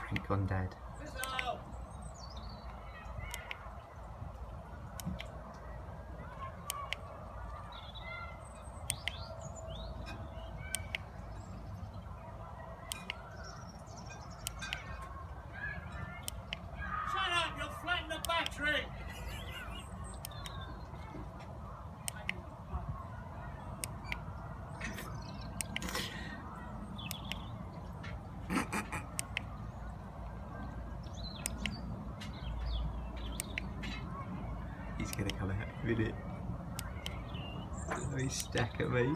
Frank gone dead. Shut up, you'll flatten the battery! He's gonna come out with it. He's stack at me.